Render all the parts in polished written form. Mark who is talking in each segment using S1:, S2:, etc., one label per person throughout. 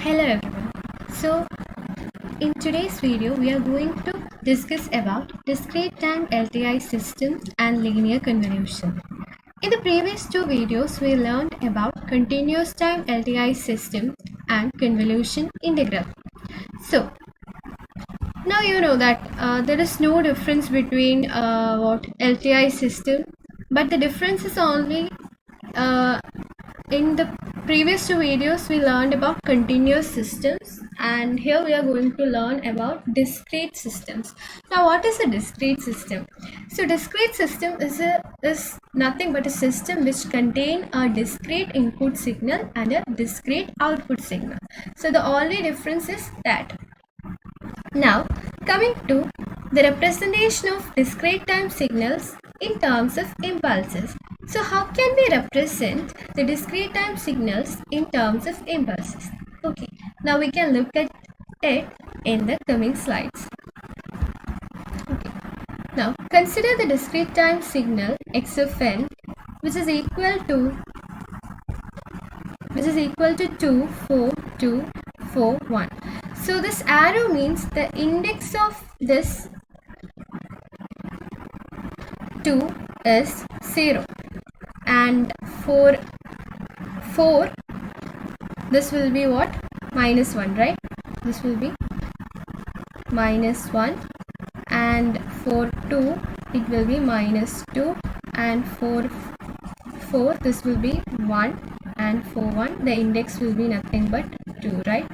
S1: Hello everyone. So in today's video we are going to discuss about discrete time LTI system and linear convolution. In the previous two videos we learned about continuous time LTI system and convolution integral. So now you know that there is no difference between what LTI system, but the difference is only in the previous two videos we learned about continuous systems, and here we are going to learn about discrete systems. Now what is a discrete system? So discrete system is nothing but a system which contain a discrete input signal and a discrete output signal. So the only difference is that. Now coming to the representation of discrete time signals in terms of impulses. So how can we represent the discrete time signals in terms of impulses? Okay, now we can look at it in the coming slides. Okay. Now consider the discrete time signal x of n which is equal to 2, 4, 2, 4, 1. So this arrow means the index of this 2 is 0, and for 4 this will be what? -1, right? This will be -1, and for 2 it will be -2, and for 4 this will be 1, and for 1 the index will be nothing but 2, right?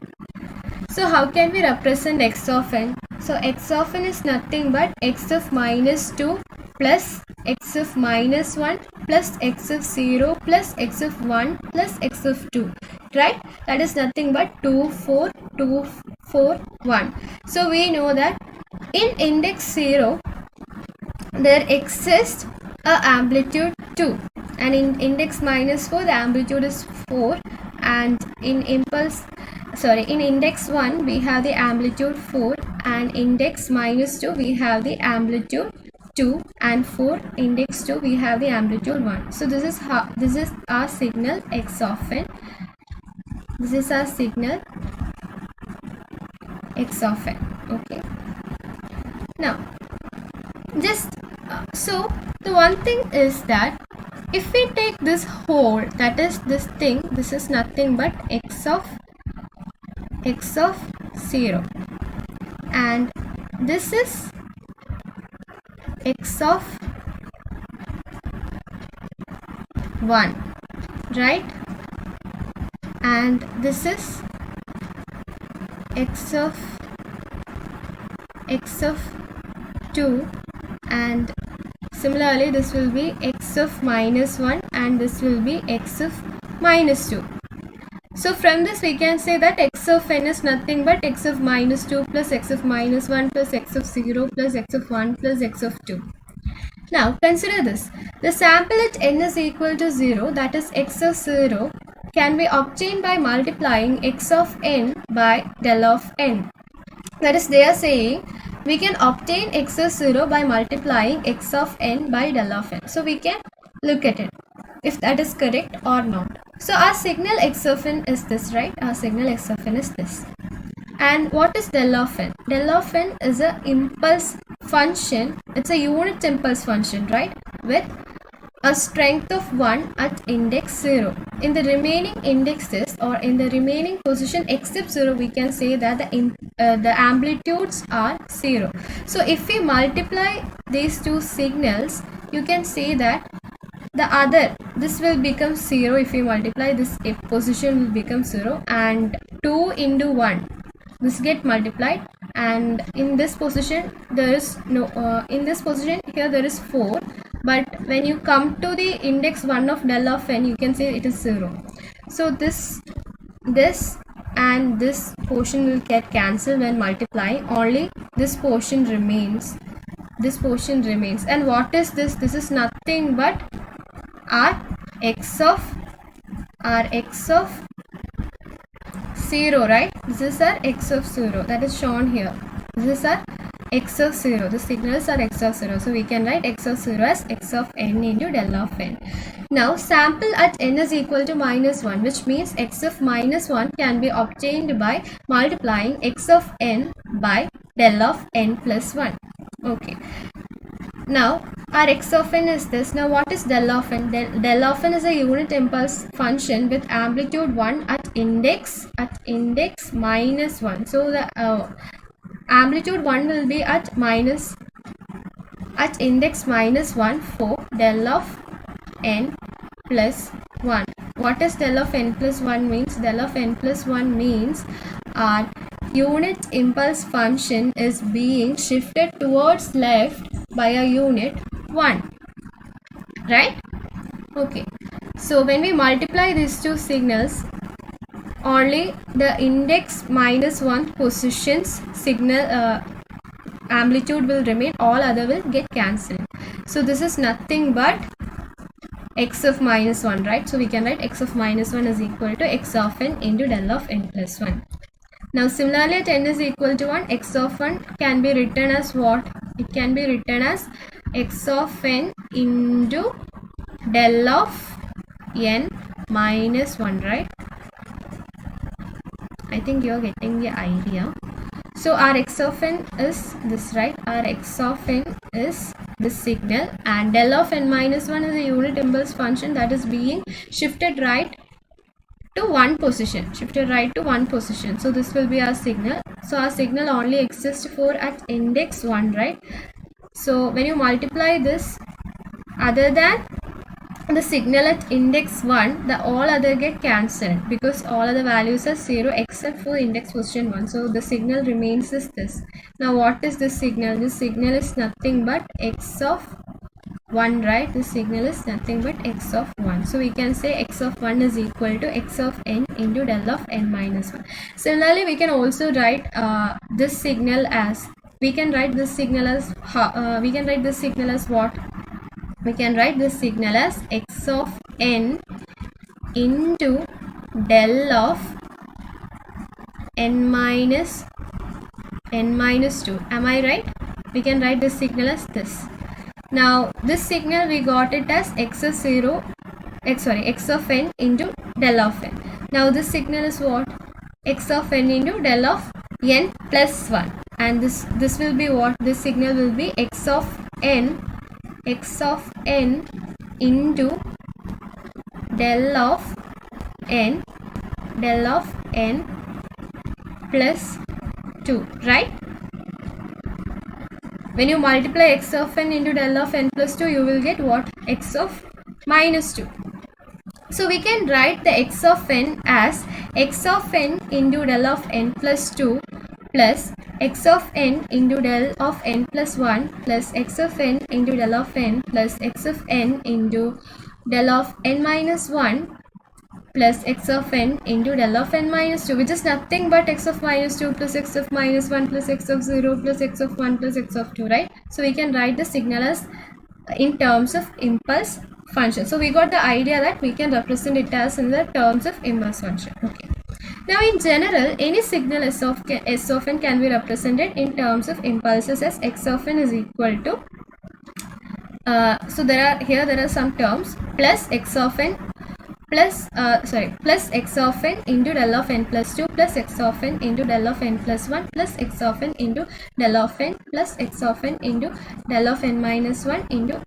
S1: So how can we represent x of n? So x of n is nothing but x of -2 plus x of -1 plus x of 0 plus x of 1 plus x of 2, right? That is nothing but 2, 4, 2, 4, 1. So we know that in index 0 there exists a amplitude 2, and in index -4 the amplitude is 4, and in index 1 we have the amplitude 4, and index -2 we have the amplitude 2, and for index 2 we have the amplitude 1. So this is our signal x of n. This is our signal x of n. Okay, now just so the one thing is that if we take this whole, that is this thing, this is nothing but x of 0, and this is x of 1, right? And this is x of 2, and similarly this will be x of -1, and this will be x of -2. So from this we can say that x of n is nothing but x of -2 plus x of -1 plus x of 0 plus x of 1 plus x of 2. Now consider this. The sample at n is equal to 0, that is x of 0, can be obtained by multiplying x of n by del of n. That is, they are saying we can obtain x of 0 by multiplying x of n by del of n. So we can look at it if that is correct or not. So our signal x of n is this, right? Our signal x of n is this. And what is del of n? Del of n is an impulse function. It's a unit impulse function, right? With a strength of 1 at index 0. In the remaining indexes, or in the remaining position except 0, we can say that the amplitudes are 0. So if we multiply these two signals, you can say that this will become 0. If we multiply this position will become 0, and 2 into 1, this get multiplied, and in this position there is no in this position here there is 4, but when you come to the index 1 of del of n, you can say it is 0. So this and this portion will get cancelled when multiplying. Only this portion remains. And what is this? This is nothing but our x of 0, right? This is our x of 0 that is shown here. This is our x of 0. The signals are x of 0. So we can write x of 0 as x of n into del of n. Now sample at n is equal to -1, which means x of -1 can be obtained by multiplying x of n by del of n plus 1. Okay. Now our x of n is this. Now what is del of n? Del of n is a unit impulse function with amplitude 1 at index -1. So the amplitude 1 will be at index -1 for del of n plus 1. What is del of n plus 1 means? Del of n plus 1 means our unit impulse function is being shifted towards left by a unit 1, right? Okay, so when we multiply these two signals, only the index -1 positions signal amplitude will remain, all other will get cancelled. So this is nothing but x of -1, right? So we can write x of -1 is equal to x of n into del of n plus 1. Now similarly at n is equal to 1, x of 1 can be written as what? It can be written as x of n into del of n minus 1, right? I think you're getting the idea. So our x of n is this, right? Our x of n is this signal, and del of n minus 1 is a unit impulse function that is being shifted right to one position. So this will be our signal. So our signal only exists for at index 1, right? So when you multiply this, other than the signal at index 1, the all other get cancelled because all other values are 0 except for index position 1. So the signal remains as this. Now what is this signal? This signal is nothing but x of 1, right? This signal is nothing but x of 1. So we can say x of 1 is equal to x of n into del of n minus 1. Similarly, we can also write this signal as, we can write this signal as what? We can write this signal as x of n into del of n minus 2. Am I right? We can write this signal as this. Now this signal we got it as x of n into del of n. Now this signal is what? X of n into del of n plus 1. And this will be what? This signal will be x of n into del of n plus 2, right? When you multiply x of n into del of n plus 2, you will get what? X of minus 2. So we can write the x of n as x of n into del of n plus 2 plus x of n into del of n plus 1 plus x of n into del of n plus x of n into del of n minus 1 plus x of n into del of n minus 2, which is nothing but x of minus 2 plus x of minus 1 plus x of 0 plus x of 1 plus x of 2, right? So we can write the signal as in terms of impulse function. So we got the idea that we can represent it as in the terms of impulse function. Okay. Now in general, any signal s of n can be represented in terms of impulses as x of n is equal to so there are some terms plus x of n plus x of n into del of n plus 2 plus x of n into del of n plus 1 plus x of n into del of n plus x of n into del of n minus 1 into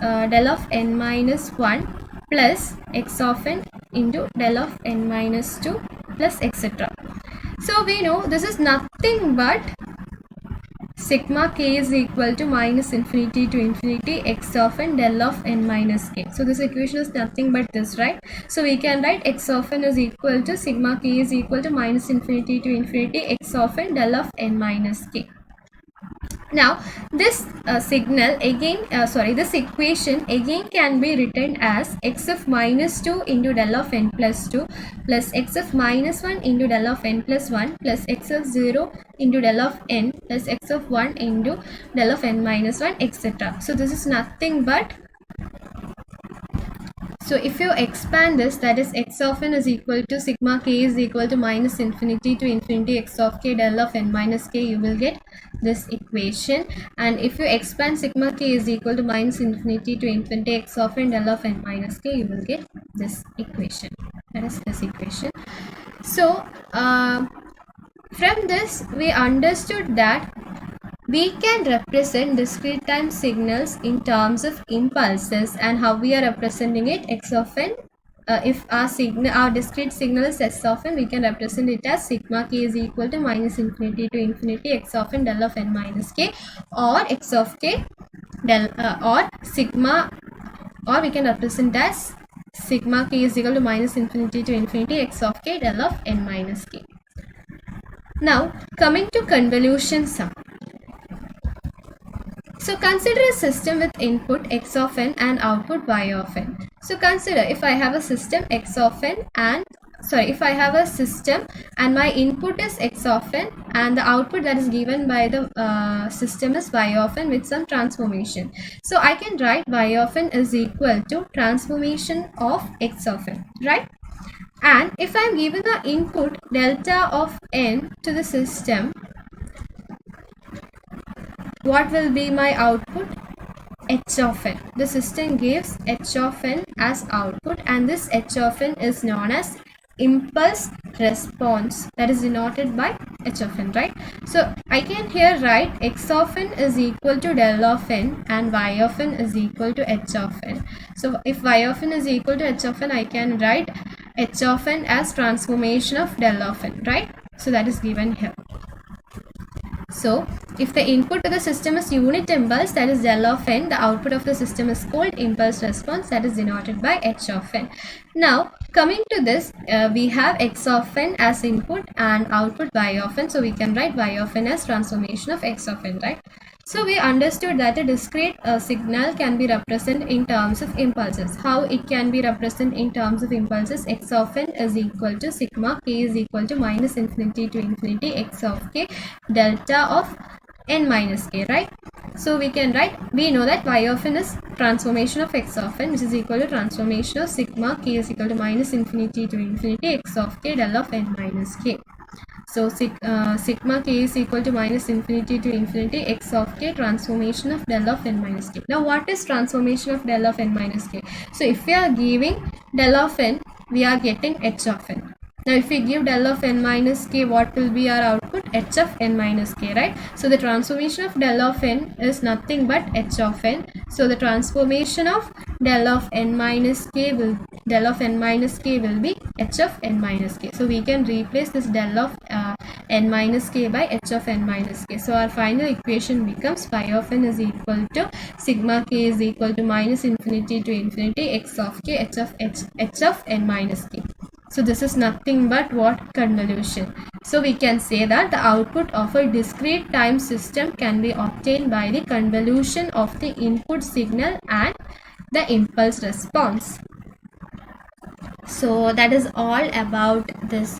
S1: del of n minus 1 plus x of n into del of n minus 2 plus etc. So we know this is nothing but sigma k is equal to minus infinity to infinity x of n del of n minus k. So this equation is nothing but this, right? So we can write x of n is equal to sigma k is equal to minus infinity to infinity x of n del of n minus k. Now this this equation again can be written as x of minus 2 into del of n plus 2 plus x of minus 1 into del of n plus 1 plus x of 0 into del of n plus x of 1 into del of n minus 1, etc. So this is nothing but So if you expand this, that is x of n is equal to sigma k is equal to minus infinity to infinity x of k del of n minus k, you will get this equation. And if you expand sigma k is equal to minus infinity to infinity x of n del of n minus k, you will get this equation. That is this equation. So from this we understood that we can represent discrete time signals in terms of impulses, and how we are representing it, x of n. If our discrete signal is s of n, we can represent it as sigma k is equal to minus infinity to infinity x of n del of n minus k, or x of k del or sigma, or we can represent as sigma k is equal to minus infinity to infinity x of k del of n minus k. Now coming to convolution sum. So consider a system with input x of n and output y of n. So consider if I have a system x of n and if I have a system and my input is x of n and the output that is given by the system is y of n with some transformation. So I can write y of n is equal to transformation of x of n, right? And if I am given the input delta of n to the system, what will be my output? H of n. The system gives h of n as output, and this h of n is known as impulse response, that is denoted by h of n, right? So I can here write x of n is equal to del of n and y of n is equal to h of n. So if y of n is equal to h of n, I can write h of n as transformation of del of n, right? So that is given here. So if the input to the system is unit impulse, that is del of n, the output of the system is called impulse response, that is denoted by h of n. Now coming to this, we have x of n as input and output y of n. So we can write y of n as transformation of x of n, right? So we understood that a discrete signal can be represented in terms of impulses. How it can be represented in terms of impulses? X of n is equal to sigma k is equal to minus infinity to infinity x of k delta of n minus k, right? So we can write, we know that y of n is transformation of x of n, which is equal to transformation of sigma k is equal to minus infinity to infinity x of k del of n minus k. So sigma k is equal to minus infinity to infinity x of k transformation of del of n minus k. Now what is transformation of del of n minus k? So if we are giving del of n, we are getting h of n. Now if we give del of n minus k, what will be our output? H of n minus k, right? So the transformation of del of n is nothing but h of n. So the transformation of del of n minus k will be h of n minus k. So we can replace this del of n minus k by h of n minus k. So our final equation becomes y of n is equal to sigma k is equal to minus infinity to infinity x of k h of n minus k. So this is nothing but what? Convolution. So we can say that the output of a discrete time system can be obtained by the convolution of the input signal and the impulse response. So that is all about this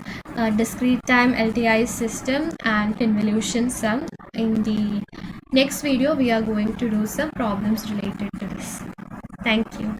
S1: discrete time LTI system and convolution sum. In the next video, we are going to do some problems related to this. Thank you.